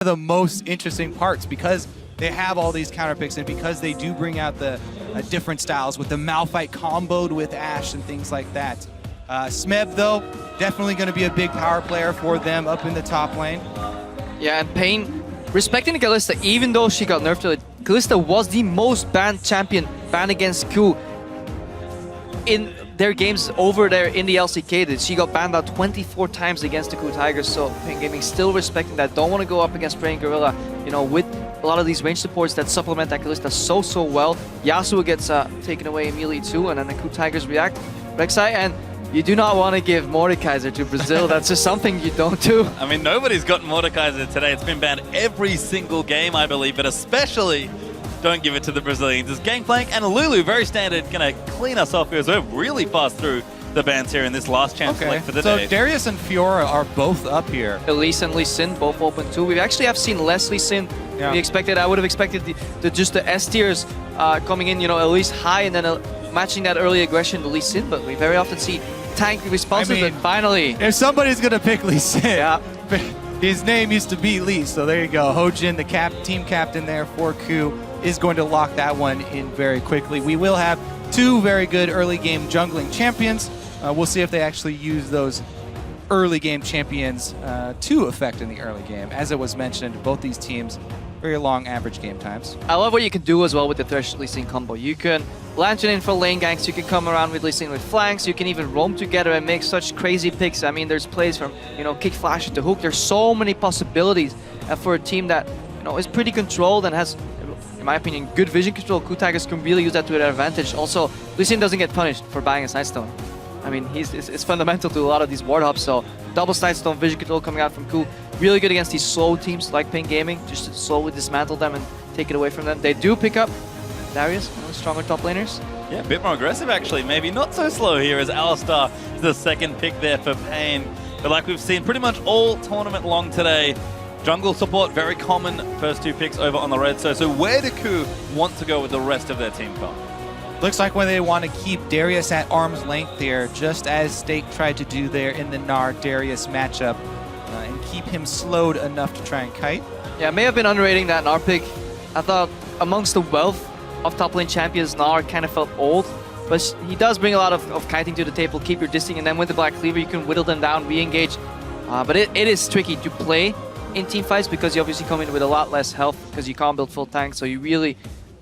the most interesting parts because they have all these counter picks and because they do bring out the different styles with the Malphite comboed with Ashe and things like that. Smeb, though, definitely going to be a big power player for them up in the top lane. Yeah, and paiN, respecting Kalista, even though she got nerfed to it, Kalista was the most banned champion, banned against KOO in their games over there in the LCK. She got banned out 24 times against the KOO Tigers, so paiN Gaming still respecting that. Don't want to go up against paiN Gorilla, you know, with a lot of these range supports that supplement that Kalista so well. Yasuo gets taken away immediately too, and then the KOO Tigers react. Rek'Sai, and you do not want to give Mordekaiser to Brazil. That's just something you don't do. I mean, nobody's gotten Mordekaiser today. It's been banned every single game, I believe, but especially don't give it to the Brazilians. It's Gangplank and Lulu, very standard, going to clean us off because we're really fast through the bans here in this last chance select for the day. So Darius and Fiora are both up here. Elise and Lee Sin both open too. We actually have seen less Lee Sin. Yeah. We expected. I would have expected just the S tiers coming in, you know, Elise high and then matching that early aggression to Lee Sin. But we very often see tank responses. I mean, but finally, if somebody's gonna pick Lee Sin, yeah. His name used to be Lee, so there you go. Hojin, the team captain there for KOO, is going to lock that one in very quickly. We will have two very good early game jungling champions. We'll see if they actually use those early game champions to effect in the early game. As it was mentioned, both these teams, very long average game times. I love what you can do as well with the Thresh Lee Sin combo. You can Lantern in for lane ganks, you can come around with Lee Sin with flanks, you can even roam together and make such crazy picks. I mean, there's plays from, you know, kick flash to hook. There's so many possibilities for a team that, you know, is pretty controlled and has, in my opinion, good vision control. KOO Tigers can really use that to their advantage. Also, Lee Sin doesn't get punished for buying a Sightstone. I mean, it's fundamental to a lot of these ward hops, so double Sightstone vision control coming out from KOO. Really good against these slow teams like paiN Gaming, just to slowly dismantle them and take it away from them. They do pick up Darius, one of the stronger top laners. Yeah, a bit more aggressive actually. Maybe not so slow here as Alistar is the second pick there for paiN. But like we've seen pretty much all tournament long today, jungle support, very common first two picks over on the red. So where do KOO want to go with the rest of their team comp? Looks like when they want to keep Darius at arm's length there, just as Stake tried to do there in the Gnar-Darius matchup, and keep him slowed enough to try and kite. Yeah, I may have been underrating that Gnar pick. I thought amongst the wealth of top lane champions, Gnar kind of felt old, but he does bring a lot of kiting to the table, keep your distance, and then with the Black Cleaver you can whittle them down, re-engage. But it is tricky to play in team fights because you obviously come in with a lot less health because you can't build full tanks, so you really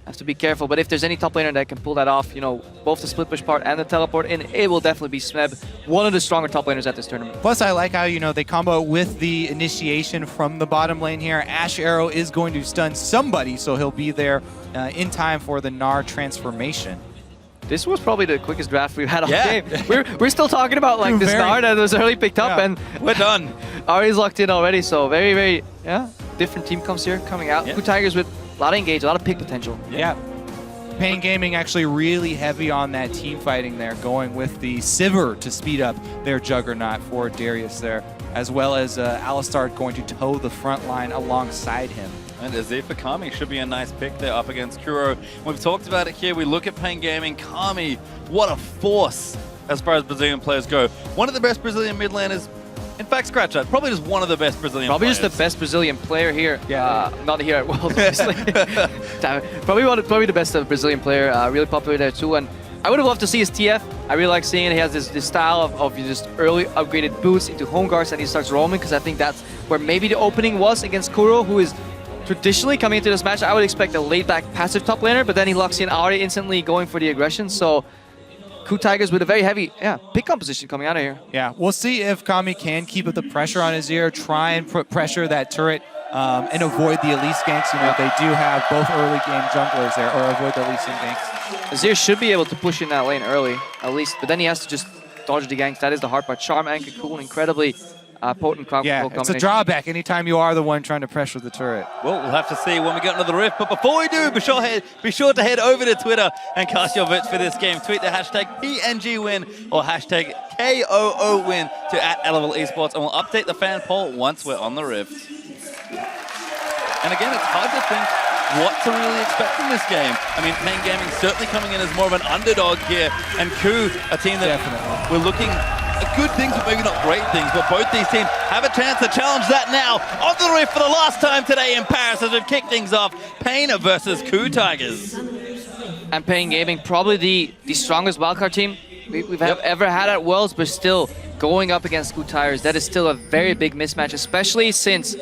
have to be careful. But if there's any top laner that can pull that off, you know, both the split push part and the teleport in, it will definitely be Smeb, one of the stronger top laners at this tournament. Plus, I like how, you know, they combo with the initiation from the bottom lane here. Ashe Arrow is going to stun somebody, so he'll be there in time for the Gnar transformation. This was probably the quickest draft we've had all game. We're still talking about like this Gnar that was early picked up, and we're done. Ari's locked in already, so very different team comes here coming out. KOO Tigers with a lot of engage, a lot of pick potential. Yeah. paiN Gaming actually really heavy on that team fighting there, going with the Sivir to speed up their Juggernaut for Darius there, as well as Alistar going to toe the front line alongside him. And Azir for Kami should be a nice pick there up against Kuro. We've talked about it here. We look at paiN Gaming. Kami, what a force as far as Brazilian players go. One of the best Brazilian mid laners. In fact, scratch that. Probably just one of the best Brazilian players. Just the best Brazilian player here. Yeah. Not here at World, obviously. Probably the best Brazilian player. Really popular there too. And I would have loved to see his TF. I really like seeing it. He has this style of just early upgraded boots into home guards and he starts roaming, because I think that's where maybe the opening was against Kuro, who is traditionally coming into this match. I would expect a laid back passive top laner, but then he locks in Ari instantly going for the aggression. So KOO Tigers with a very heavy pick composition coming out of here. Yeah, we'll see if Kami can keep up the pressure on his ear, try and put pressure that turret and avoid the Elise ganks. You know, they do have both early game junglers there, or avoid the Elise ganks. Azir should be able to push in that lane early, at least, but then he has to just dodge the ganks. That is the hard part. Charm and Cocoon, incredibly potent crowd control it's a drawback anytime you are the one trying to pressure the turret. Well, we'll have to see when we get into the rift. But before we do, be sure to head over to Twitter and cast your votes for this game. Tweet the hashtag PNG win or hashtag KOO win to @Elevel Esports, and we'll update the fan poll once we're on the rift. And again, it's hard to think what to really expect from this game. I mean, paiN Gaming certainly coming in as more of an underdog here, and KOO, a team that we're looking good things, but maybe not great things. But both these teams have a chance to challenge that now. Onto the Rift for the last time today in Paris as we've kicked things off. paiN versus KOO Tigers. And paiN Gaming, probably the strongest wildcard team we've ever had at Worlds, but still going up against KOO Tigers, that is still a very big mismatch, especially since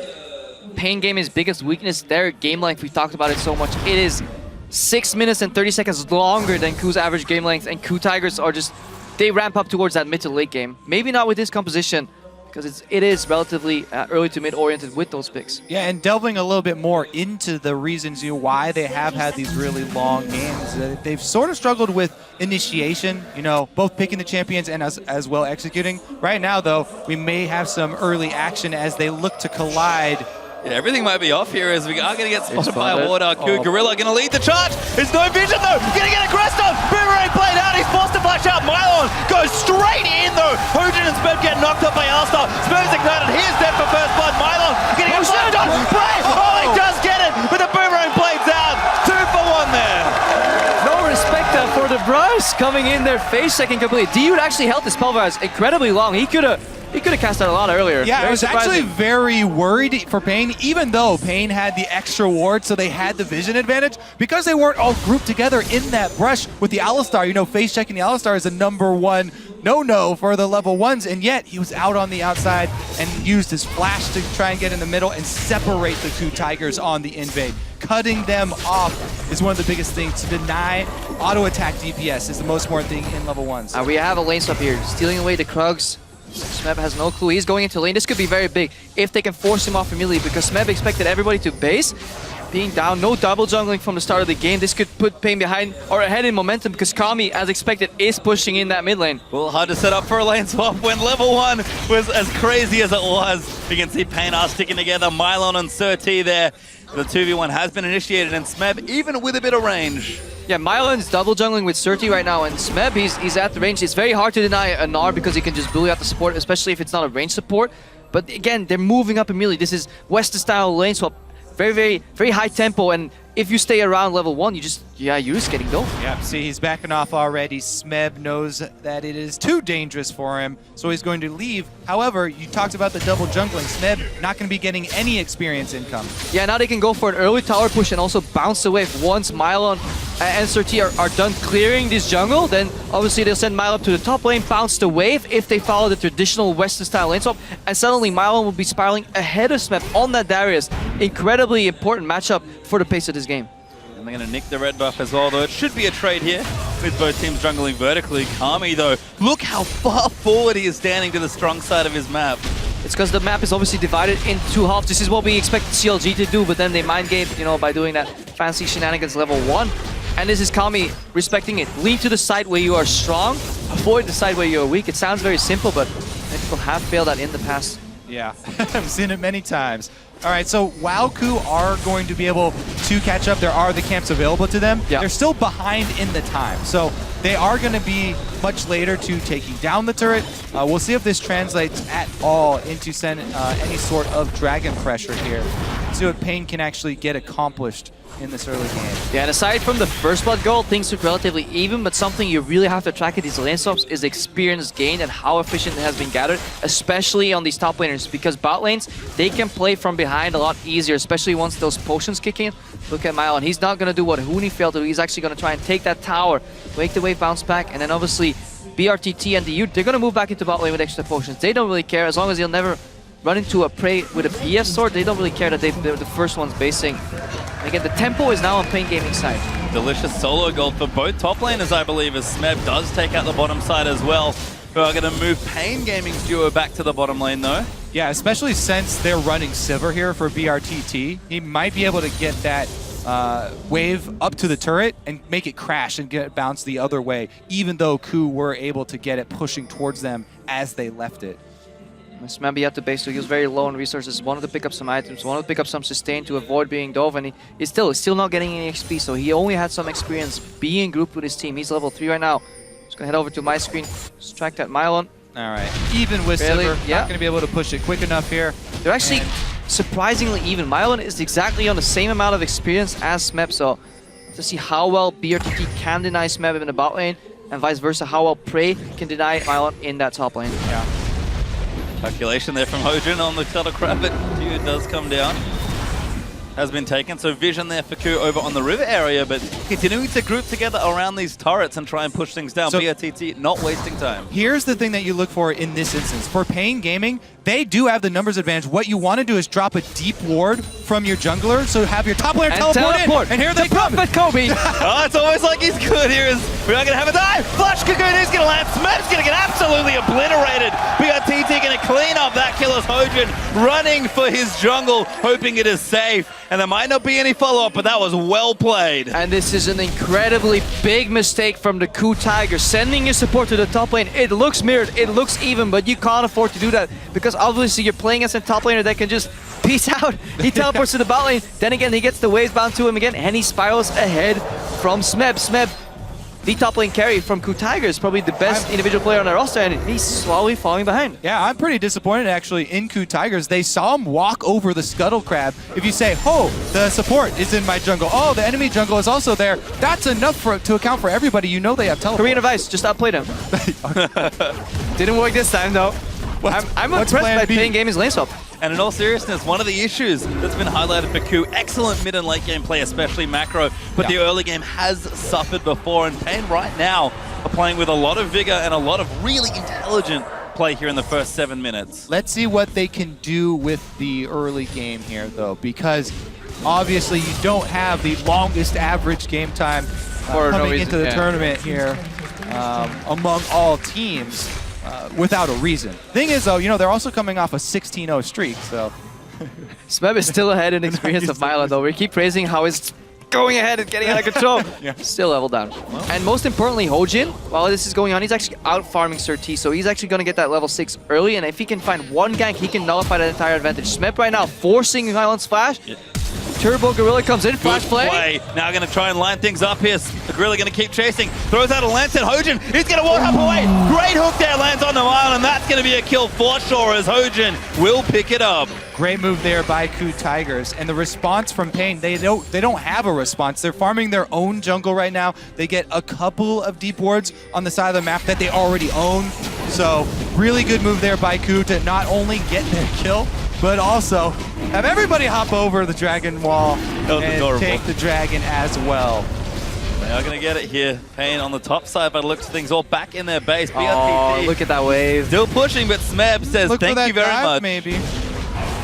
paiN Gaming's biggest weakness, their game length, we talked about it so much, it is 6 minutes and 30 seconds longer than KOO's average game length, and KOO Tigers are just, they ramp up towards that mid to late game. Maybe not with this composition, because it is relatively early to mid oriented with those picks. Yeah, and delving a little bit more into the reasons why they have had these really long games. They've sort of struggled with initiation, both picking the champions and as well executing. Right now, though, we may have some early action as they look to collide. Yeah, everything might be off here as we are going to get spotted by a ward. KOO Gorilla going to lead the charge. There's no vision though. Going to get aggressed on. Boomerang played out. He's forced to flash out. maiN goes straight in though. hojin and Smeb get knocked up by Alistar. Smeb's ignited. He is dead for first blood. maiN going to get flashed on. Play. Oh, he does get it. But the boomerang blades out. 2 for 1 there. No respect for the Bryce coming in there, face checking completely. Dude actually held this Pulverize incredibly long. He could have cast out a lot earlier. Yeah, very I was actually very worried for paiN, even though paiN had the extra ward, so they had the vision advantage. Because they weren't all grouped together in that brush with the Alistar, face checking the Alistar is a #1 no-no for the level 1s, and yet he was out on the outside and used his flash to try and get in the middle and separate the KOO Tigers on the invade. Cutting them off is one of the biggest things. To deny auto-attack DPS is the most important thing in level 1s. We have a lane swap here, stealing away the Krugs. Smeb has no clue. He's going into lane. This could be very big if they can force him off immediately, because Smeb expected everybody to base. Being down, no double jungling from the start of the game. This could put paiN behind or ahead in momentum, because Kami, as expected, is pushing in that mid lane. Well, hard to set up for a lane swap when level 1 was as crazy as it was. You can see paiN are sticking together. maiN and Surti there. The 2v1 has been initiated, and Smeb even with a bit of range. Yeah, maiN's double jungling with Surti right now, and Smeb, he's at the range. It's very hard to deny a Gnar because he can just bully out the support, especially if it's not a range support. But again, they're moving up immediately. This is Western-style lane swap. Very, very, very high tempo, and if you stay around level 1, you're just getting going. Yeah, see, he's backing off already. Smeb knows that it is too dangerous for him, so he's going to leave. However, you talked about the double jungling. Smeb not going to be getting any experience income. Yeah, now they can go for an early tower push and also bounce the wave. Once maiN and Surti are done clearing this jungle, then obviously they'll send maiN up to the top lane, bounce the wave if they follow the traditional Western-style lane swap, and suddenly maiN will be spiraling ahead of Smeb on that Darius. Incredibly important matchup for the pace of this game. And they're going to nick the red buff as well, though. It should be a trade here with both teams jungling vertically. Kami, though, look how far forward he is standing to the strong side of his map. It's because the map is obviously divided into 2 halves. This is what we expect CLG to do, but then they mind game, by doing that fancy shenanigans level 1. And this is Kami respecting it. Lean to the side where you are strong, avoid the side where you are weak. It sounds very simple, but many people have failed that in the past. Yeah, I've seen it many times. All right, so while KOO are going to be able to catch up, there are the camps available to them. Yeah. They're still behind in the time, so they are going to be much later to taking down the turret. We'll see if this translates at all into any sort of dragon pressure here. See what paiN can actually get accomplished in this early game. Yeah, and aside from the first blood goal, things look relatively even, but something you really have to track at these lane swaps is experience gained and how efficient it has been gathered, especially on these top laners, because bot lanes, they can play from behind a lot easier, especially once those potions kick in. Look at maiN. He's not going to do what Huni failed to do. He's actually going to try and take that tower, make the wave bounce back, and then obviously BRTT and the DU, they're going to move back into bot lane with extra potions. They don't really care, as long as they'll never run into a prey with a BF sword. They don't really care that they're the first ones basing. Again, the tempo is now on paiN Gaming side. Delicious solo gold for both top laners, I believe, as Smeb does take out the bottom side as well. We are going to move paiN Gaming's duo back to the bottom lane, though. Yeah, especially since they're running Sivir here for BRTT. He might be able to get that wave up to the turret and make it crash and get it bounced the other way, even though KOO were able to get it pushing towards them as they left it. Smeb at the base, so he was very low on resources, wanted to pick up some items, wanted to pick up some sustain to avoid being dove, and he's still not getting any XP, so he only had some experience being grouped with his team. He's level 3 right now. Just gonna head over to my screen, strike that maiN. All right, even with Sivir, not gonna be able to push it quick enough here. They're actually surprisingly even. maiN is exactly on the same amount of experience as Smeb, so to see how well BRTT can deny Smeb in the bot lane. and vice versa, how well paiN can deny paiN in that top lane. Yeah. Calculation there from Hojin on the Cutter Crab, but Q does come down. Has been taken, so vision there for KOO over on the river area, but continuing to group together around these turrets and try and push things down. So, BRTT not wasting time. Here's the thing that you look for in this instance. For paiN Gaming, they do have the numbers advantage. What you want to do is drop a deep ward from your jungler, so have your top laner teleport in. And here they come. Prophet Kobe! Oh, it's almost like he's good. Here is, we are going to have a dive. Flash Cocoon is going to land. Smep's going to get absolutely obliterated. BRTT going to clean up that killer's Hojin, running for his jungle, hoping it is safe. And there might not be any follow-up, but that was well played. And this is an incredibly big mistake from the KOO Tigers, sending your support to the top lane. It looks mirrored, it looks even, but you can't afford to do that because obviously you're playing as a top laner that can just peace out. He teleports to the bot lane, then again he gets the waves bound to him again, and he spirals ahead from Smeb. Smeb, the top lane carry from KOO Tigers, probably the best individual player on their roster, and he's slowly falling behind. Yeah, I'm pretty disappointed actually in KOO Tigers. They saw him walk over the Scuttle Crab. If you say, oh, the support is in my jungle, oh, the enemy jungle is also there, that's enough to account for everybody. You know they have teleport. Korean advice, just outplayed him. Didn't work this time though. I'm impressed by paiN Gaming's lane swap. And in all seriousness, one of the issues that's been highlighted for KOO, excellent mid and late game play, especially macro, but the early game has suffered before, and paiN right now are playing with a lot of vigor and a lot of really intelligent play here in the first 7 minutes. Let's see what they can do with the early game here though, because obviously you don't have the longest average game time coming into the tournament here among all teams. Without a reason. Thing is, though, you know, they're also coming off a 16-0 streak, so... Smeb is still ahead in experience of Mila, though. We keep praising how it's going ahead and getting out of control. Still level down. And most importantly, Hojin, while this is going on, he's actually out-farming Sir T, so he's actually going to get that level 6 early, and if he can find one gank, he can nullify that entire advantage. Smeb right now forcing Highland's flash. Turbo Gorilla comes in, flash play. Now going to try and line things up here. The Gorilla going to keep chasing. Throws out a lantern. Hojin, he's going to walk up away. Great hook there, lands on the mile, and that's going to be a kill for sure as Hojin will pick it up. Great move there by KOO Tigers, and the response from paiN, they don't have a response. They're farming their own jungle right now. They get a couple of deep wards on the side of the map that they already own. So really good move there by KOO to not only get their kill, but also have everybody hop over the dragon wall and take the dragon as well. They are going to get it here. paiN on the top side, but looks things all back in their base. Oh, look at that wave. Still pushing, but Smeb says thank you very much. Maybe.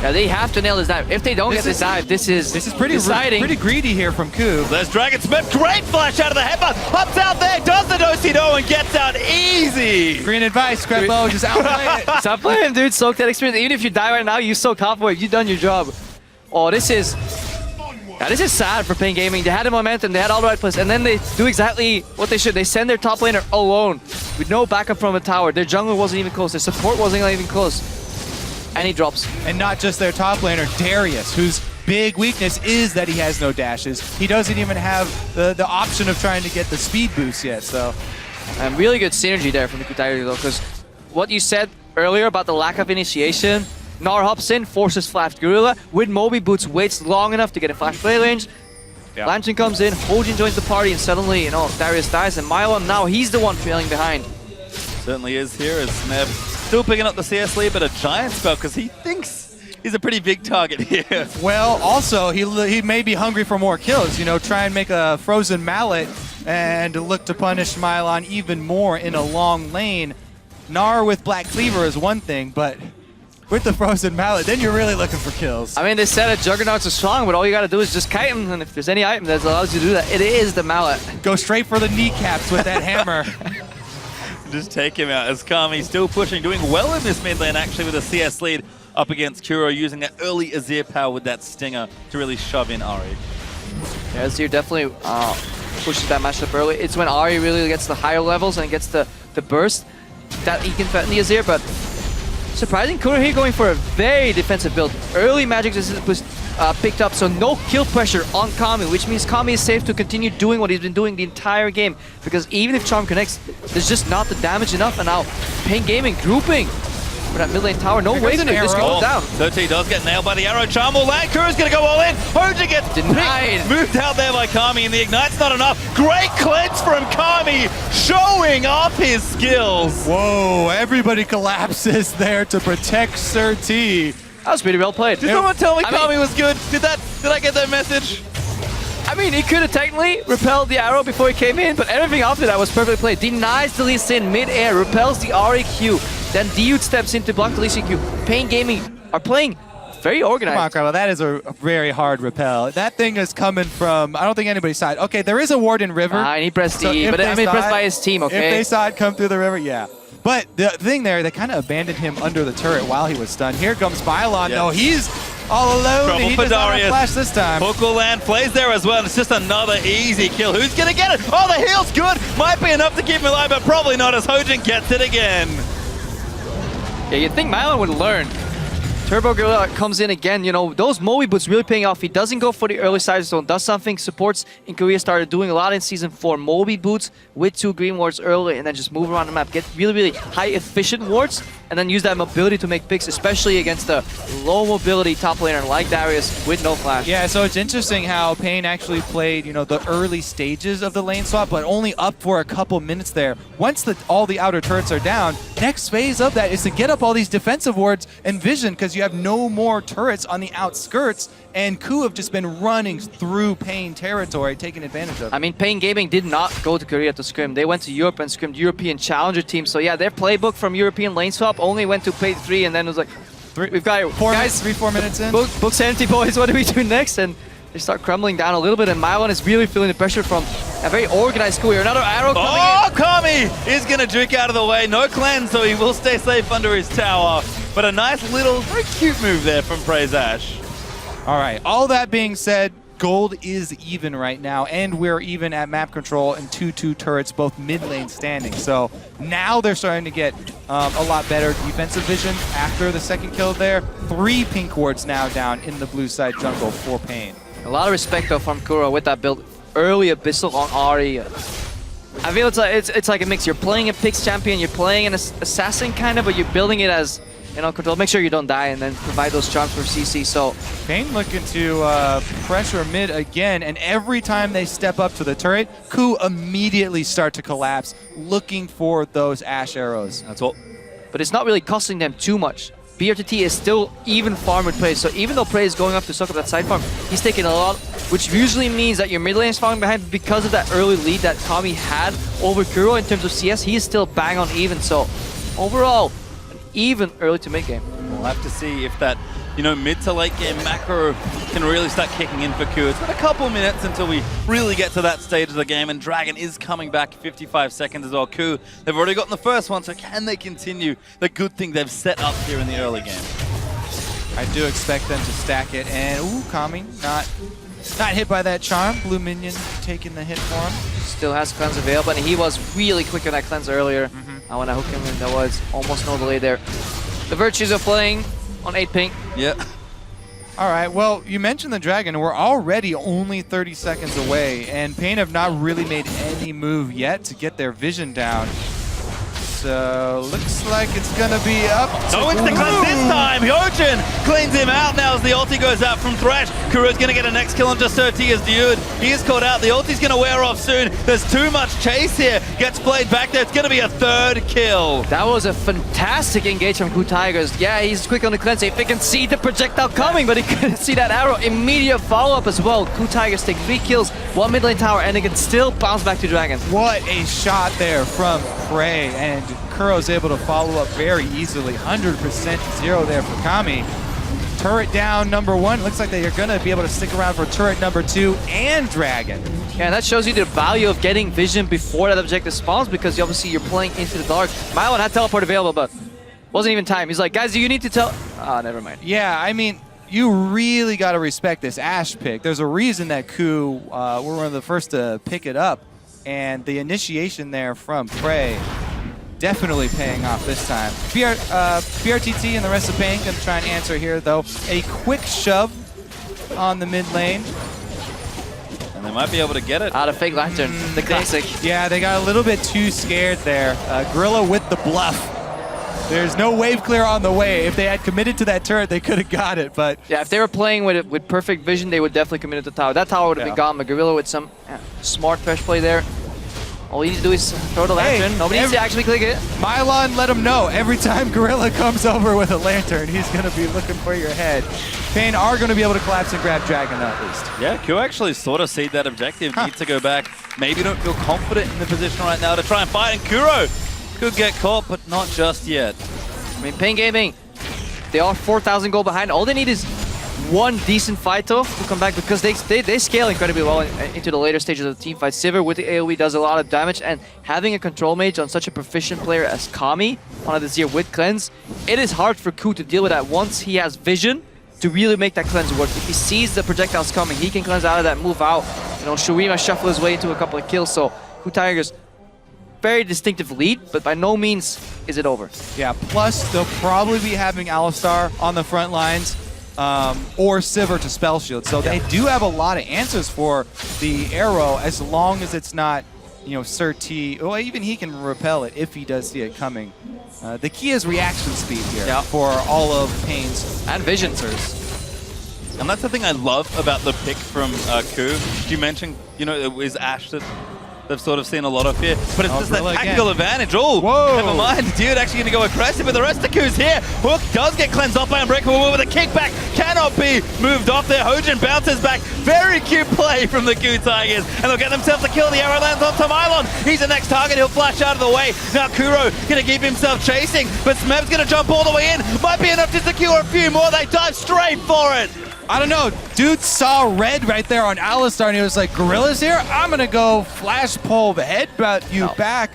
Yeah, they have to nail this dive. If they don't get this dive, this is pretty exciting. Pretty greedy here from KOO. There's Dragon Smith, great flash out of the headbutt, hops out there, does the do-si-do and gets out easy. Green advice, Scrapbo, just outplay it. Stop playing, dude. Soak that experience. Even if you die right now, you soak halfway. You've done your job. Oh, this is sad for paiN Gaming. They had the momentum, they had all the right plays, and then they do exactly what they should. They send their top laner alone with no backup from a tower. Their jungle wasn't even close. Their support wasn't even close. And he drops. And not just their top laner, Darius, whose big weakness is that he has no dashes. He doesn't even have the option of trying to get the speed boost yet, so. And really good synergy there from the KOO Tigers, though, because what you said earlier about the lack of initiation, Gnar hops in, forces Flash Gorilla, with Moby Boots waits long enough to get a flash play range. Lantern comes in, Hojin joins the party, and suddenly, you know, Darius dies, and Milo now he's the one trailing behind. Certainly is here as Smeb still picking up the CS lead, but a giant spell because he thinks he's a pretty big target here. Well, also, he may be hungry for more kills, you know, try and make a frozen mallet and look to punish Mylon even more in a long lane. Gnar with Black Cleaver is one thing, but with the frozen mallet, then you're really looking for kills. I mean, they said that Juggernauts are strong, but all you gotta do is just kite him, and if there's any item that allows you to do that, it is the mallet. Go straight for the kneecaps with that hammer. Just take him out as Kami still pushing, doing well in this mid lane actually with a CS lead up against KOO, using that early Azir power with that stinger to really shove in Ahri. Yeah, Azir definitely pushes that matchup early. It's when Ahri really gets the higher levels and gets the burst that he can threaten the Azir, but surprising KOO here going for a very defensive build. Early magic resistance was picked up, so no kill pressure on Kami, which means Kami is safe to continue doing what he's been doing the entire game, because even if Charm connects, there's just not the damage enough, and now paiN Gaming grouping for that mid lane tower. No Here way goes to an just arrow. go down. 13 does get nailed by the arrow. Charm will land. Kuro's going to go all in. Hojin gets Denied. picked, moved out there by Kami, and the Ignite's not enough. Great cleanse from Kami, showing off his skills. Whoa, everybody collapses there to protect Sir T. That was pretty well played. Did someone tell me I mean- Kami was good? Did I get that message? I mean, he could have technically repelled the arrow before he came in, but everything after that was perfectly played. Denies the Lee Sin mid-air, repels the REQ, then Dude steps in to block the Lee Sin Q. paiN Gaming are playing very Come on, organized. Carlo, that is a very hard repel. That thing is coming from, I don't think anybody's side. Okay, there is a ward in river. And he pressed So D, if but they I mean, pressed saw by it- his team, If okay? they saw it come through the river, yeah. But the thing there, they kind of abandoned him under the turret while he was stunned. Here comes Bylon. Yeah. No, he's all alone. Trouble And he for does not have Darius. flash this time. Hook will land, plays there as well, and it's just another easy kill. Who's gonna get it? Oh, the heal's good. Might be enough to keep him alive, but probably not as Hojin gets it again. Yeah, you'd think Mylon would learn. Turbo Gorilla comes in again, you know, those Moe boots really paying off. He doesn't go for the early side zone, does something supports in Korea started doing a lot in Season 4. Moe boots with 2 green wards early and then just move around the map. Get really, really high efficient wards and then use that mobility to make picks, especially against the low mobility top laner like Darius with no flash. Yeah, so it's interesting how paiN actually played, you know, the early stages of the lane swap, but only up for a couple minutes there. Once all the outer turrets are down, next phase of that is to get up all these defensive wards and vision, because you have no more turrets on the outskirts, and KOO have just been running through paiN territory, taking advantage of it. I mean, paiN Gaming did not go to Korea to scrim. They went to Europe and scrimmed European Challenger teams. So yeah, their playbook from European lane swap only went to pay 3 and then it was like, we've got it. Guys, 3-4 minutes in. book 70 boys, what do we do next? And they start crumbling down a little bit, and Mylon is really feeling the pressure from a very organized KOO here. Another arrow coming Oh, in. Kami is going to juke out of the way. No cleanse, so he will stay safe under his tower. But a nice little, very cute move there from Praise Ash. All right, all that being said, gold is even right now, and we're even at map control and 2-2 turrets, both mid lane standing. So now they're starting to get a lot better defensive vision after the second kill there. 3 pink wards now down in the blue side jungle for paiN. A lot of respect though from Kuro with that build. Early Abyssal on Ahri. I feel it's like a mix. You're playing a Pix champion, you're playing an assassin kind of, but you're building it as, you know, control. Make sure you don't die and then provide those charms for CC. So paiN looking to pressure mid again, and every time they step up to the turret, KOO immediately start to collapse, looking for those Ash arrows. That's all. but it's not really costing them too much. BRTT is still even farm with Prey, so even though Prey is going up to suck up that side farm, he's taking a lot, which usually means that your mid lane is falling behind because of that early lead that Kami had over Kuro in terms of CS. He is still bang on even, so overall, an even early to mid game. We'll have to see if that, you know, mid to late game macro can really start kicking in for KOO. It's been a couple minutes until we really get to that stage of the game, and Dragon is coming back 55 seconds as well. KOO, they've already gotten the first one, so can they continue the good thing they've set up here in the early game? I do expect them to stack it, and ooh, Kami not hit by that charm. Blue minion taking the hit for him. Still has cleanse available, and he was really quick on that cleanse earlier. I want to hook him in, there was almost no delay there. The Virtues are playing on 8 ping. Yeah. All right, well, you mentioned the Dragon. We're already only 30 seconds away, and paiN have not really made any move yet to get their vision down. So, looks like it's gonna be up to No instant cleanse this time! Hyojin cleans him out now as the ulti goes out from Thresh. Kuro's gonna get a next kill on just 30 as Dude. He is caught out. The ulti's gonna wear off soon. There's too much chase here. Gets played back there. It's gonna be a third kill. That was a fantastic engage from KOO Tigers. Yeah, he's quick on the cleanse. If he can see the projectile coming, but he couldn't see that arrow. Immediate follow-up as well. KOO Tigers take 3 kills, 1 mid lane tower, and they can still bounce back to Dragon. What a shot there from Prey, and Kuro's able to follow up very easily. 100% zero there for Kami. Turret down number 1. Looks like they are going to be able to stick around for turret number 2 and Dragon. Yeah, and that shows you the value of getting vision before that objective spawns, because obviously you're playing into the dark. Mylon had teleport available, but wasn't even time. He's like, guys, do you need to tell? Ah, never mind. Yeah, I mean, you really got to respect this Ashe pick. There's a reason that KOO were one of the first to pick it up, and the initiation there from Prey definitely paying off this time. BRTT and the rest of paiN going to try and answer here, though. A quick shove on the mid lane. And they might be able to get it. Out of fake lantern, the classic. Yeah, they got a little bit too scared there. Gorilla with the bluff. There's no wave clear on the way. If they had committed to that turret, they could have got it, but... Yeah, if they were playing with perfect vision, they would definitely commit to the tower. That tower would have been gone, but Gorilla with some smart thresh play there. All you need to do is throw the lantern. Nobody needs to actually click it. Mylon let him know. Every time Gorilla comes over with a lantern, he's going to be looking for your head. paiN are going to be able to collapse and grab Dragon at least. Yeah, KOO actually sort of see that objective. Need to go back. Maybe don't feel confident in the position right now to try and fight. And Kuro could get caught, but not just yet. I mean, paiN Gaming, they are 4,000 gold behind. All they need is one decent fight though to come back, because they scale incredibly well into the later stages of the team fight. Sivir with the AoE does a lot of damage, and having a control mage on such a proficient player as Kami on the Azir with cleanse, it is hard for KOO to deal with that once he has vision to really make that cleanse work. If he sees the projectiles coming, he can cleanse out of that, move out. You know, Shurima shuffle his way into a couple of kills, so KOO Tigers, very distinctive lead, but by no means is it over. Yeah, plus they'll probably be having Alistar on the front lines, or Sivir to spell shield. So they do have a lot of answers for the arrow, as long as it's not, you know, Sir T. Well, even he can repel it if he does see it coming. The key is reaction speed here for all of paiN's and vision. answers. And that's the thing I love about the pick from KOO. You mentioned, you know, it was Ashe that they've sort of seen a lot of here, but it's just that tactical advantage. Oh, never mind. Dude actually going to go aggressive, but the rest of KOO's here. Hook does get cleansed off by Unbreakable with a kickback. Cannot be moved off there. Hojin bounces back. Very cute play from the KOO Tigers, and they'll get themselves a kill. The arrow lands onto Mylon. He's the next target. He'll flash out of the way. Now Kuro going to keep himself chasing, but Smeb's going to jump all the way in. Might be enough to secure a few more. They dive straight for it. I don't know, dude saw red right there on Alistar and he was like, Gorilla's here? I'm gonna go flash pull the headbutt you back.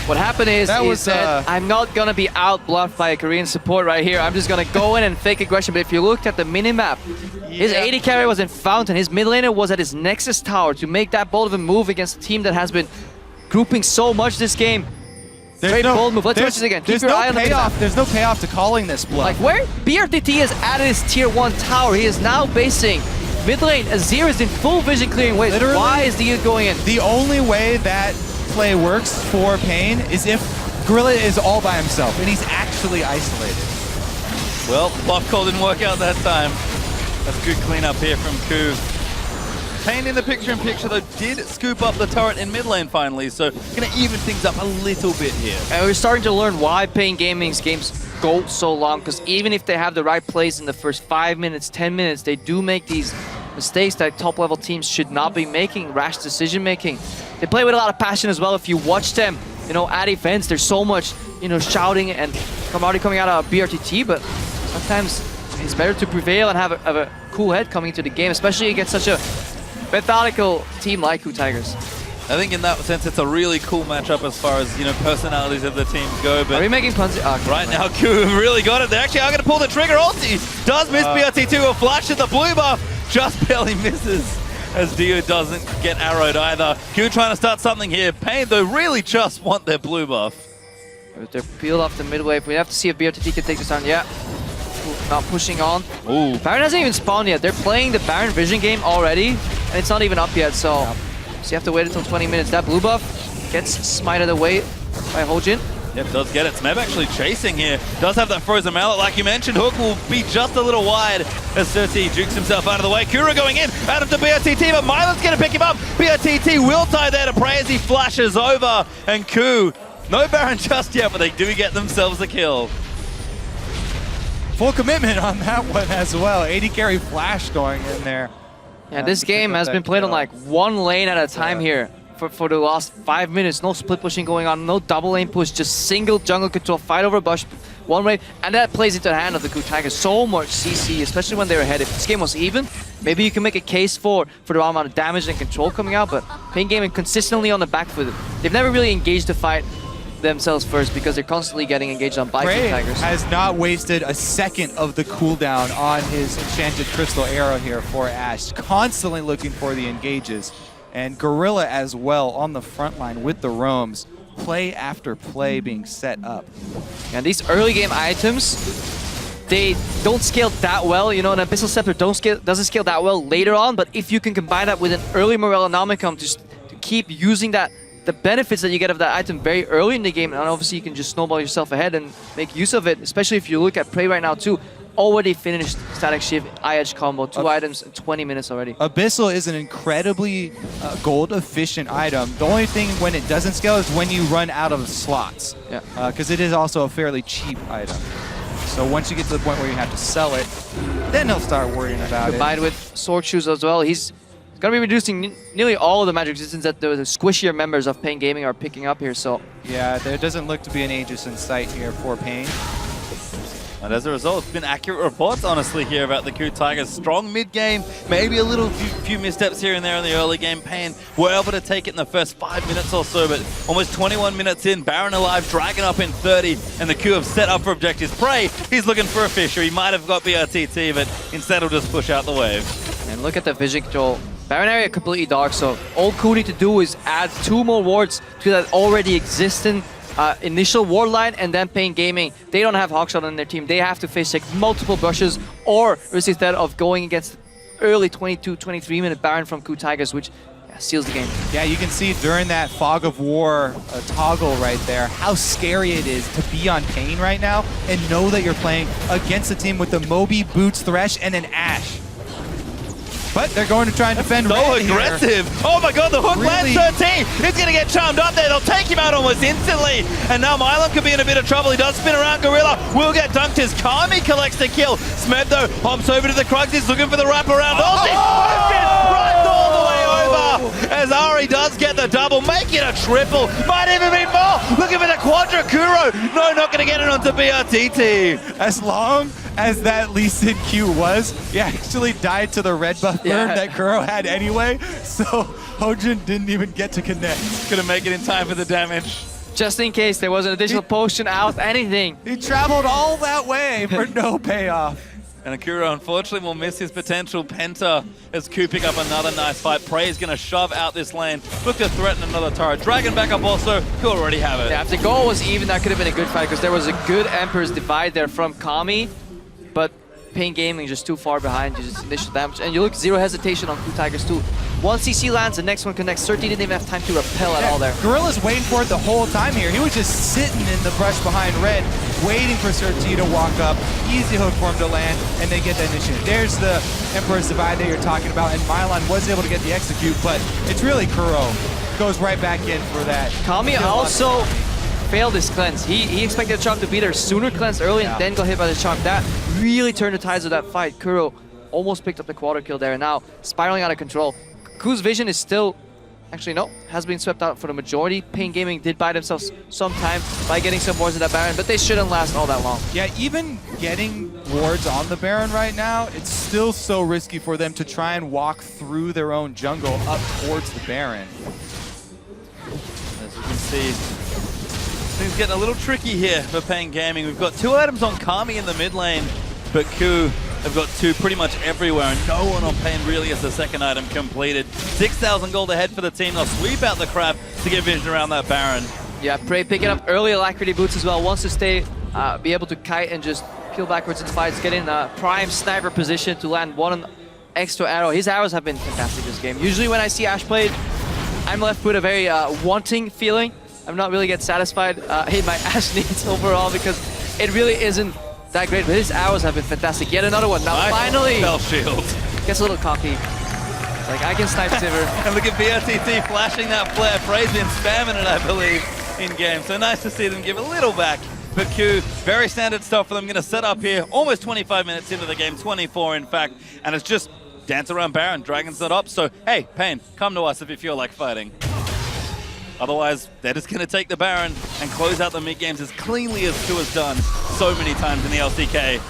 What happened is that I'm not gonna be out bluffed by a Korean support right here. I'm just gonna go in and fake aggression. But if you looked at the minimap, his AD carry was in Fountain. His mid laner was at his Nexus tower to make that bold of a move against a team that has been grouping so much this game. Great bold move. Let's watch this again. Keep your eye on the payoff. There's no payoff to calling this bluff. Like where BRTT has added his tier 1 tower, he is now basing mid lane. Azir is in full vision clearing ways. Literally, why is the going in? The only way that play works for paiN is if Gorilla is all by himself and he's actually isolated. Well, bluff call didn't work out that time. That's good cleanup here from KOO. paiN in the picture-in-picture, though, did scoop up the turret in mid lane finally, so going to even things up a little bit here. And we're starting to learn why paiN Gaming's games go so long, because even if they have the right plays in the first 5 minutes, 10 minutes, they do make these mistakes that top-level teams should not be making, rash decision-making. They play with a lot of passion as well. If you watch them, you know, at events, there's so much, you know, shouting and camaraderie coming out of BRTT, but sometimes it's better to prevail and have a cool head coming into the game, especially against such a methodical team like KOO Tigers. I think in that sense it's a really cool matchup as far as, you know, personalities of the teams go. But are we making puns? Right now, KOO really got it. They actually are going to pull the trigger. Ulti does miss BRT2. A flash at the blue buff. Just barely misses as Dio doesn't get arrowed either. KOO trying to start something here. paiN, though, really just want their blue buff. They're peeled off the mid wave. We have to see if BRTT can take this down. Yeah. Not pushing on. Ooh. Baron hasn't even spawned yet. They're playing the Baron vision game already, and it's not even up yet, so you have to wait until 20 minutes. That blue buff gets smited away by Hojin. Yep, does get it. Smeb actually chasing here. Does have that frozen mallet, like you mentioned. Hook will be just a little wide as Surti jukes himself out of the way. Kuro going in, out of the BRTT, but Mylon's going to pick him up. BRTT will tie there to pray as he flashes over, and KOO, no Baron just yet, but they do get themselves a kill. Full commitment on that one as well. 80 carry flash going in there. Yeah, this game has been played on like one lane at a time here for the last 5 minutes. No split pushing going on, no double lane push, just single jungle control, fight over bush, one wave, and that plays into the hand of the KOO Tigers. So much CC, especially when they're ahead. If this game was even, maybe you can make a case for the amount of damage and control coming out, but paiN Gaming consistently on the back foot. They've never really engaged the fight themselves first because they're constantly getting engaged on by KOO Tigers. Has not wasted a second of the cooldown on his enchanted crystal arrow here for Ashe. Constantly looking for the engages. And Gorilla as well on the front line with the roams. Play after play being set up. And these early game items, they don't scale that well. You know, an Abyssal Scepter doesn't scale that well later on, but if you can combine that with an early Morellonomicon to keep using that the benefits that you get of that item very early in the game, and obviously you can just snowball yourself ahead and make use of it, especially if you look at paiN right now too. Already finished Static Shift, I-Edge combo, 2 items in 20 minutes already. Abyssal is an incredibly gold efficient item. The only thing when it doesn't scale is when you run out of slots. Yeah. Because it is also a fairly cheap item. So once you get to the point where you have to sell it, then he'll start worrying about Combined with Sword Shoes as well, he's going to be reducing nearly all of the magic resistance that the squishier members of paiN Gaming are picking up here. So yeah, there doesn't look to be an Aegis in sight here for paiN. And as a result, it's been accurate reports, honestly, here about the KOO Tigers. Strong mid-game, maybe a little few missteps here and there in the early game. paiN were able to take it in the first 5 minutes or so, but almost 21 minutes in, Baron alive, Dragon up in 30, and the KOO have set up for objectives. Prey, he's looking for a Fisher. He might have got BRTT, but instead he'll just push out the wave. And look at the vision control. Baron area completely dark, so all KOO need to do is add 2 more wards to that already existing initial ward line, and then paiN Gaming, they don't have Hawkshot on their team. They have to face like multiple brushes or risk instead of going against early 22, 23 minute Baron from KOO Tigers, which seals the game. Yeah, you can see during that Fog of War toggle right there how scary it is to be on paiN right now and know that you're playing against a team with the Moby, Boots, Thresh, and an Ashe. But they're going to try and defend So Red aggressive. Here. Oh my god, the hook lands Really? 13. He's going to get charmed up there. They'll take him out almost instantly. And now Milan could be in a bit of trouble. He does spin around Gorilla. Will get dunked as Kami collects the kill. Smeb, though, hops over to the Krugs. He's looking for the wraparound. Ulti. Runs all the way over. As Ari does get the double. Make it a triple. Might even be more. Looking for the Quadra Kuro. No, not going to get it onto BRTT. As long as that Lee Sin Q was, he actually died to the red buff burn that Kuro had anyway, so Hojin didn't even get to connect. Couldn't make it in time for the damage. Just in case there was an additional potion out, anything. He traveled all that way for no payoff. And Akuro, unfortunately, will miss his potential. Penta is cooping up another nice fight. Prey is going to shove out this lane. Look to threaten another turret. Dragon back up also. He'll already have it. Yeah, if the goal was even, that could have been a good fight because there was a good Emperor's Divide there from Kami, but paiN Gaming just too far behind, just initial damage. And you look, zero hesitation on KOO Tigers too. One CC lands, the next one connects. 13 didn't even have time to repel at all there. Gorilla's waiting for it the whole time here. He was just sitting in the brush behind Red, waiting for Surti to walk up. Easy hook for him to land, and they get the initiative. There's the Emperor's Divide that you're talking about, and Milan was able to get the execute, but it's really Kuro. Goes right back in for that. Kami also failed his cleanse. He expected the charm to be there sooner, cleanse early, and then got hit by the charm. That really turned the tides of that fight. Kuro almost picked up the quarter kill there, and now spiraling out of control. KOO's vision is still, actually no, has been swept out for the majority. paiN Gaming did buy themselves some time by getting some wards of that Baron, but they shouldn't last all that long. Yeah, even getting wards on the Baron right now, it's still so risky for them to try and walk through their own jungle up towards the Baron. As you can see, things getting a little tricky here for paiN Gaming. We've got 2 items on Kami in the mid lane, but KOO have got 2 pretty much everywhere, and no one on paiN really has the second item completed. 6,000 gold ahead for the team. They'll sweep out the crab to get vision around that Baron. Yeah, Prey picking up early Alacrity boots as well. Wants to stay, be able to kite and just peel backwards in fights, get in a prime sniper position to land 1 extra arrow. His arrows have been fantastic this game. Usually when I see Ashe played, I'm left with a very wanting feeling. I'm not really get satisfied in my Ashe needs overall because it really isn't that great, but his arrows have been fantastic. Yet another one. Now finally Stealth shield. Gets a little cocky. Like, I can snipe Sivir. And look at BRTT flashing that flare. Prey's been spamming it, I believe, in game. So nice to see them give a little back. But KOO, very standard stuff for them. Going to set up here almost 25 minutes into the game, 24 in fact, and it's just dance around Baron. Dragon's not up, so hey, paiN, come to us if you feel like fighting. Otherwise, they're just going to take the Baron and close out the mid-games as cleanly as KOO has done so many times in the LCK.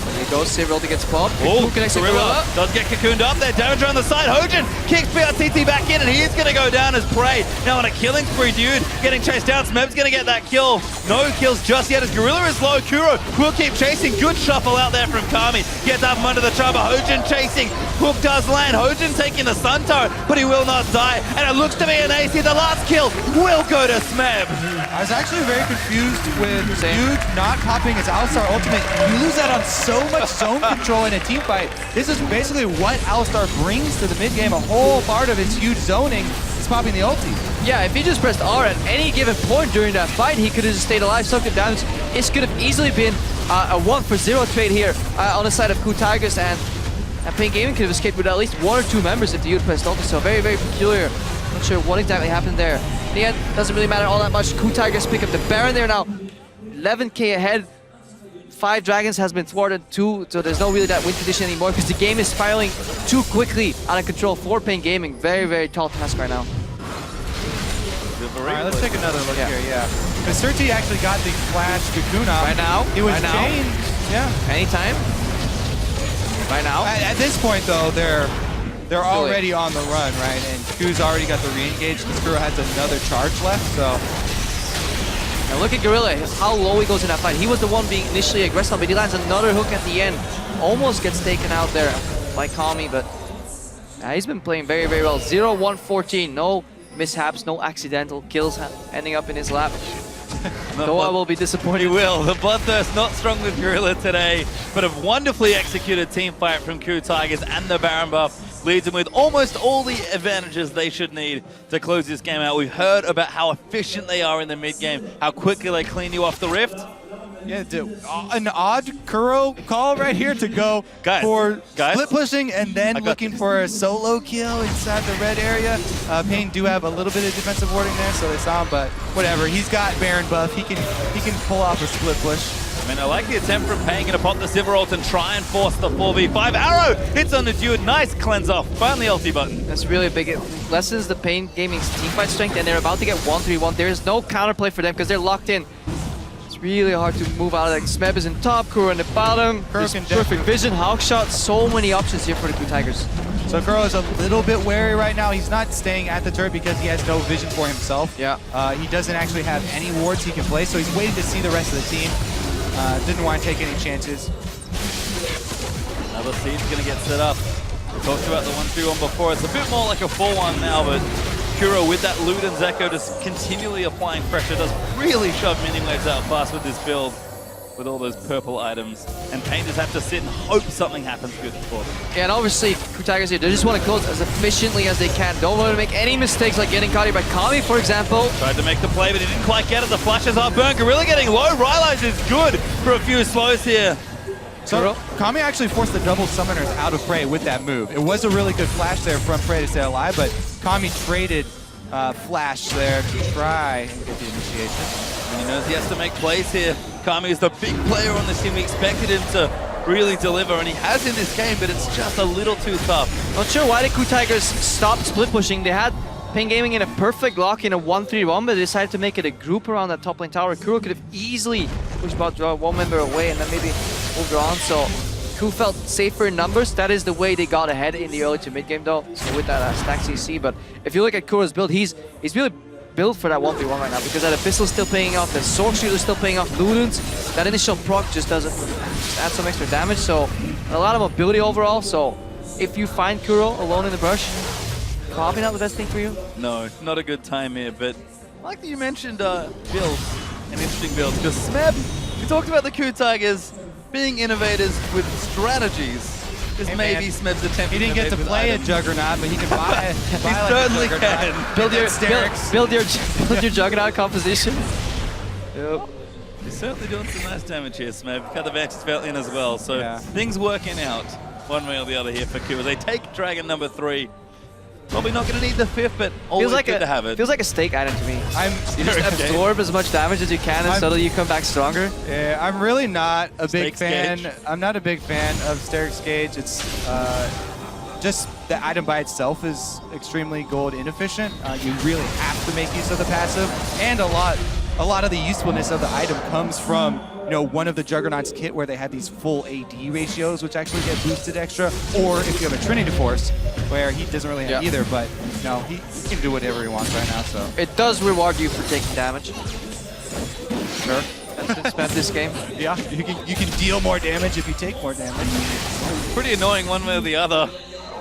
There you go, Sivir ulti gets popped. Oh, connects to Gorilla. does get cocooned up there. Damage around the side. Hojin kicks BRTT back in, and he is going to go down as Prey. Now on a killing spree, dude. Getting chased down. Smeb's going to get that kill. No kills just yet as Gorilla is low. Kuro will keep chasing. Good shuffle out there from Kami. Gets up from under the charmer. Hojin chasing. Hook does land. Hojin taking the Sun Turret, but he will not die. And it looks to be an ace here. The last kill will go to Smeb. I was actually very confused with Dude not popping his Alistar ultimate. You lose that on so much zone control in a team fight. This is basically what Alistar brings to the mid game. A whole part of its huge zoning. he's popping the ulti. Yeah, if he just pressed R at any given point during that fight, he could have just stayed alive, soaked it down. It could have easily been a 1-for-0 trade here on the side of KOO Tigers, and paiN Gaming could have escaped with at least 1 or 2 members if the you'd pressed ulti. So very, very peculiar. Not sure what exactly happened there. In the end, doesn't really matter all that much. KOO Tigers pick up the Baron there now. 11k ahead. 5 dragons has been thwarted too, so there's no really that win condition anymore because the game is spiraling too quickly out of control for paiN Gaming. Very, very tall task right now. All right, let's take another look here, yeah. Because Surti actually got the flash Cocoon off. Right now? It was right chained, now? Yeah. Anytime? Right now? At this point, though, they're already on the run, right? And KOO's already got the re-engage because KOO has another charge left, so... And look at Gorilla, how low he goes in that fight. He was the one being initially aggressive, but he lands another hook at the end. Almost gets taken out there by KAMI, but he's been playing very, very well. 0-1-14, no mishaps, no accidental kills ending up in his lap. Though I will be disappointed. He will. The Bloodthirst not strong with Gorilla today, but a wonderfully executed team fight from KOO Tigers, and the Baron buff leads them with almost all the advantages they should need to close this game out. We've heard about how efficient they are in the mid game, how quickly they clean you off the rift. Yeah, an odd Kuro call right here to go for split pushing and then looking for a solo kill inside the red area. paiN do have a little bit of defensive warding there, so they saw him, but whatever. He's got Baron buff. He can pull off a split push. I mean, I like the attempt from paiN to pop the Sivir ult and try and force the 4v5. Arrow hits on the dude. Nice cleanse off. Find the ulti button. That's really big. It lessens the paiN Gaming's teamfight strength, and they're about to get 1-3-1. There is no counterplay for them because they're locked in. It's really hard to move out of that. Smeb is in top, Kuro in the bottom. Perfect vision, Hawk shot. So many options here for the KOO Tigers. So Kuro is a little bit wary right now. He's not staying at the turret because he has no vision for himself. Yeah. He doesn't actually have any wards he can play, so he's waiting to see the rest of the team. Didn't want to take any chances. Another siege going to get set up. We talked about the 1-3-1 before. It's a bit more like a 4-1 now, but Kuro with that Luden's Echo just continually applying pressure does really shove mini waves out fast with this build with all those purple items. And paiN just have to sit and hope something happens good for them. Yeah, and obviously KOO Tigers here, they just want to close as efficiently as they can. Don't want to make any mistakes like getting caught here by KAMI, for example. Tried to make the play, but he didn't quite get it. The flashes are burnt. Gorilla getting low. Rylai's is good for a few slows here. So KAMI actually forced the double summoners out of Prey with that move. It was a really good flash there from Prey to stay alive, but KAMI traded flash there to try and get the initiation. And he knows he has to make plays here. KAMI is the big player on this team. We expected him to really deliver, and he has in this game, but it's just a little too tough. Not sure why the KOO Tigers stopped split pushing. They had paiN Gaming in a perfect lock in a 1-3-1, but they decided to make it a group around that top lane tower. Kuro could have easily pushed about one member away and then maybe moved on. So KOO felt safer in numbers. That is the way they got ahead in the early to mid game though. So with that stack CC, but if you look at Kuro's build, he's really built for that 1v1 right now because that Abyssal is still paying off, the Sword Shield is still paying off, Ludens, that initial proc just doesn't add some extra damage, so a lot of mobility overall. So if you find Kuro alone in the brush, probably not the best thing for you. No, not a good time here, but I like that you mentioned build, an interesting build, because Smeb, we talked about the KOO Tigers being innovators with strategies. This may be Smeb's attempt. He didn't get to play a Juggernaut, but he can buy it. He certainly can. Build your Juggernaut composition. Yep. He's certainly doing some nice damage here, Smeb. Cut the Vantage Felt in as well, so things working out one way or the other here for KOO. They take Dragon number 3. Probably not going to need the 5th, but always good to have it. Feels like a stake item to me. You just absorb as much damage as you can and suddenly you come back stronger. Yeah, I'm really not a big fan. I'm not a big fan of Steric's Gauge. It's just the item by itself is extremely gold inefficient. You really have to make use of the passive, and a lot of the usefulness of the item comes from one of the Juggernaut's kit where they have these full AD ratios, which actually get boosted extra, or if you have a Trinity Force, where he doesn't really have either, but he can do whatever he wants right now. So it does reward you for taking damage. Sure. That's been spent this game. Yeah, you can deal more damage if you take more damage. Pretty annoying one way or the other.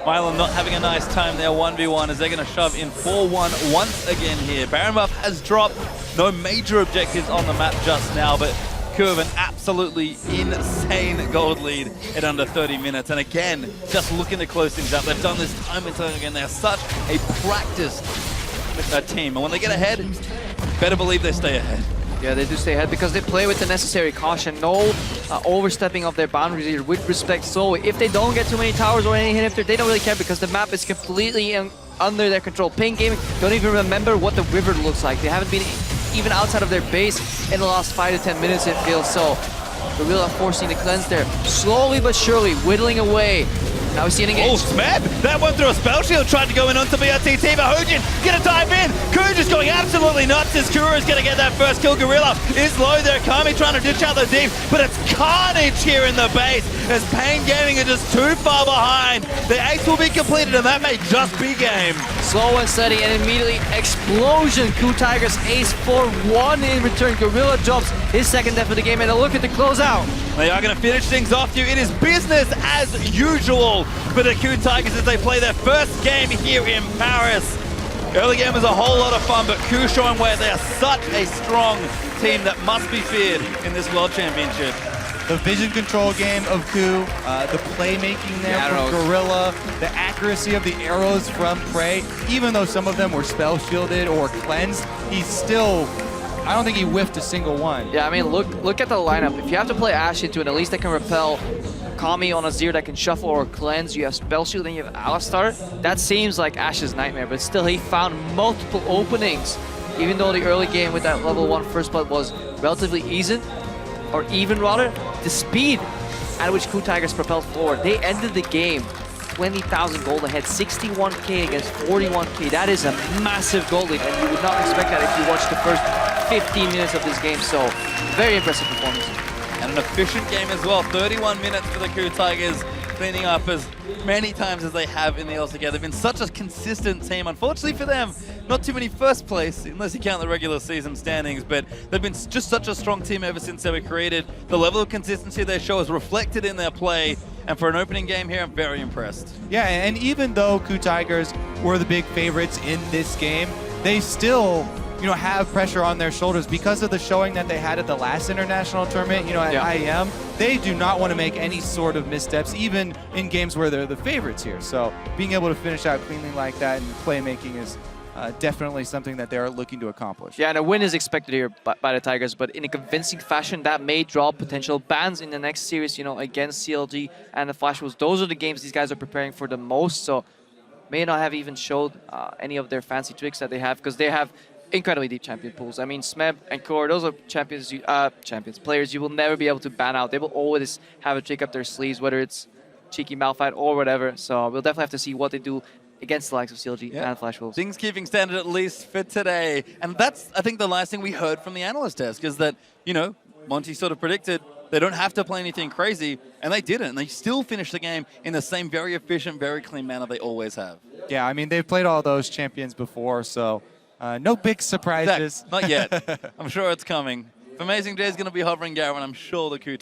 Milan not having a nice time there 1v1 as they're going to shove in 4-1 once again here. Baron buff has dropped. No major objectives on the map just now, but KOO have an absolutely insane gold lead at under 30 minutes. And again, just looking to close things up. They've done this time and time again. They're such a practiced team. And when they get ahead, better believe they stay ahead. Yeah, they do stay ahead because they play with the necessary caution. No overstepping of their boundaries here with respect. So if they don't get too many towers or any inhibitor, they don't really care because the map is completely under their control. paiN Gaming don't even remember what the river looks like. They haven't been even outside of their base in the last 5 to 10 minutes, it feels. So Gorilla forcing the cleanse there, slowly but surely whittling away. Now we see an engage. Oh, Smeb! That one through a spell shield, tried to go in onto BRTT, but Hojin gonna dive in! KOO just going absolutely nuts as Kuro is gonna get that first kill. Gorilla is low there, Kami trying to ditch out the deep, but it's carnage here in the base as paiN Gaming are just too far behind. The ace will be completed and that may just be game. Slow and steady and immediately explosion. KOO Tigers ace for 1 in return. Gorilla drops his second death of the game and a look at the closeout. They are going to finish things off here. It is business as usual for the KOO Tigers as they play their first game here in Paris. Early game was a whole lot of fun, but KOO showing where they are such a strong team that must be feared in this World Championship. The vision control game of KOO, the playmaking there from Gorilla, the accuracy of the arrows from Prey, even though some of them were spell shielded or cleansed, he's still, I don't think he whiffed a single one. Yeah, I mean, look at the lineup. If you have to play Ashe into it, at least they can repel Kami on a Azir that can shuffle or cleanse. You have Spell Shield and you have Alistar. That seems like Ashe's nightmare, but still he found multiple openings. Even though the early game with that level 1 first blood was relatively easy, or even rather, the speed at which KOO Tigers propelled forward. They ended the game 20,000 gold ahead, 61k against 41k. That is a massive gold lead, and you would not expect that if you watched the first 15 minutes of this game. So, very impressive performance. And an efficient game as well. 31 minutes for the KOO Tigers, cleaning up as many times as they have in the LCK. They've been such a consistent team. Unfortunately for them, not too many first place, unless you count the regular season standings, but they've been just such a strong team ever since they were created. The level of consistency they show is reflected in their play, and for an opening game here, I'm very impressed. Yeah, and even though KOO Tigers were the big favorites in this game, they still, have pressure on their shoulders because of the showing that they had at the last international tournament, at IEM. They do not want to make any sort of missteps, even in games where they're the favorites here. So being able to finish out cleanly like that and playmaking is definitely something that they're looking to accomplish. Yeah, and a win is expected here by the Tigers, but in a convincing fashion that may draw potential bans in the next series, against CLG and the Flash Wolves. Those are the games these guys are preparing for the most, so may not have even showed any of their fancy tricks that they have, because they have incredibly deep champion pools. I mean, Smeb and KOO, those are players you will never be able to ban out. They will always have a trick up their sleeves, whether it's cheeky Malphite or whatever. So we'll definitely have to see what they do against the likes of CLG and Flash Wolves. Things keeping standard at least for today. And that's, I think, the last thing we heard from the analyst desk is that, Monty sort of predicted they don't have to play anything crazy, and they didn't. And they still finished the game in the same very efficient, very clean manner they always have. Yeah, I mean, they've played all those champions before, so no big surprises. Not yet. I'm sure it's coming. If Amazing J is going to be hovering Garen, I'm sure the KOO